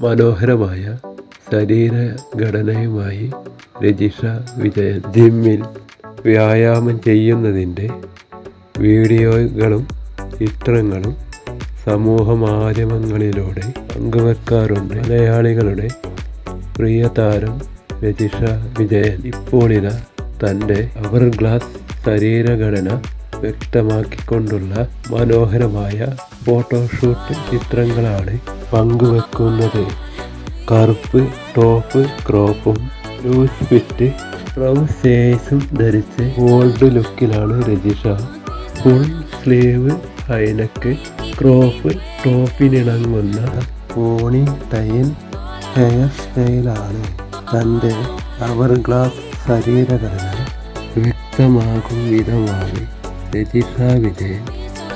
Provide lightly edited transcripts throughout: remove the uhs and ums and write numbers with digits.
മനോഹരമായ ശരീരഘടനയുമായി രജിഷ വിജയൻ ജിമ്മിൽ വ്യായാമം ചെയ്യുന്നതിൻ്റെ വീഡിയോകളും ചിത്രങ്ങളും സമൂഹ മാധ്യമങ്ങളിലൂടെ പങ്കുവെക്കാറുണ്ട്. മലയാളികളുടെ പ്രിയ താരം രജിഷ വിജയൻ ഇപ്പോഴിതാ തൻ്റെ അവർ ഗ്ലാസ് ശരീരഘടന വ്യക്തമാക്കിക്കൊണ്ടുള്ള മനോഹരമായ ഫോട്ടോഷൂട്ട് ചിത്രങ്ങളാണ് പങ്കുവെക്കുന്നത്. കറുപ്പ് ടോപ്പ് ക്രോപ്പും ലൂസ് ഫിറ്റ് ട്രൗസേഴ്സും ധരിച്ച് ബോൾഡ് ലുക്കിലാണ് Rajisha. Full sleeve high neck crop ടോപ്പിനിണങ്ങുന്ന പോണി ടൈൽ ഹെയർ സ്റ്റൈലാണ് തൻ്റെ അവർ ഗ്ലാസ് ശരീരഘടന വ്യക്തമാകും വിധമാണ് രജിഷ വിജയൻ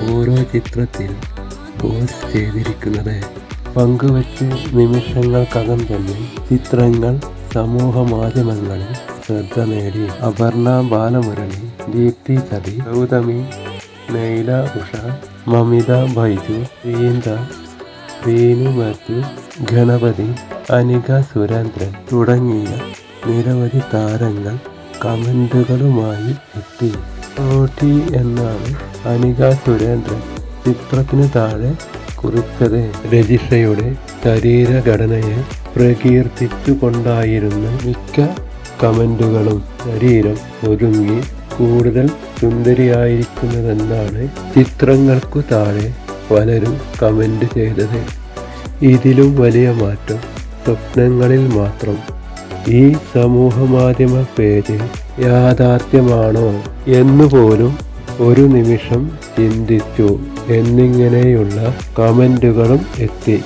ഓരോ ചിത്രത്തിലും പോസ്റ്റ് ചെയ്തിരിക്കുന്നത്. പങ്കുവെച്ച് നിമിഷങ്ങൾക്കകം തന്നെ ചിത്രങ്ങൾ സമൂഹ മാധ്യമങ്ങളിൽ ശ്രദ്ധ നേടി. അപർണ ബാലമുരളി, ദീപ്തി ചതി, ഗൗതമി, നൈല ഉഷ, മമിത ബൈജു, പ്രിയങ്ക, റീനു മാത്യു, ഗണപതി, അനിക സുരേന്ദ്രൻ തുടങ്ങിയ നിരവധി താരങ്ങൾ കമന്റുകളുമായി എത്തി. ഓട്ടി എന്നാണ് അനിക സുരേന്ദ്രൻ ചിത്രത്തിനു താഴെ കുറിച്ചത്. രജിഷയുടെ ശരീരഘടനയെ പ്രകീർത്തിച്ചുകൊണ്ടായിരുന്നു മിക്ക കമന്റുകളും. ശരീരം ഒരുങ്ങി കൂടുതൽ സുന്ദരിയായിരിക്കുന്നതെന്നാണ് ചിത്രങ്ങൾക്കു താഴെ പലരും കമന്റ് ചെയ്തത്. ഇതിലും വലിയ മാറ്റം സ്വപ്നങ്ങളിൽ മാത്രം. ഈ സമൂഹ മാധ്യമ പേജ് യാഥാർത്ഥ്യമാണോ എന്നുപോലും ഒരു നിമിഷം ചിന്തിച്ചു എന്നിങ്ങനെയുള്ള കമന്റുകളും എത്തി.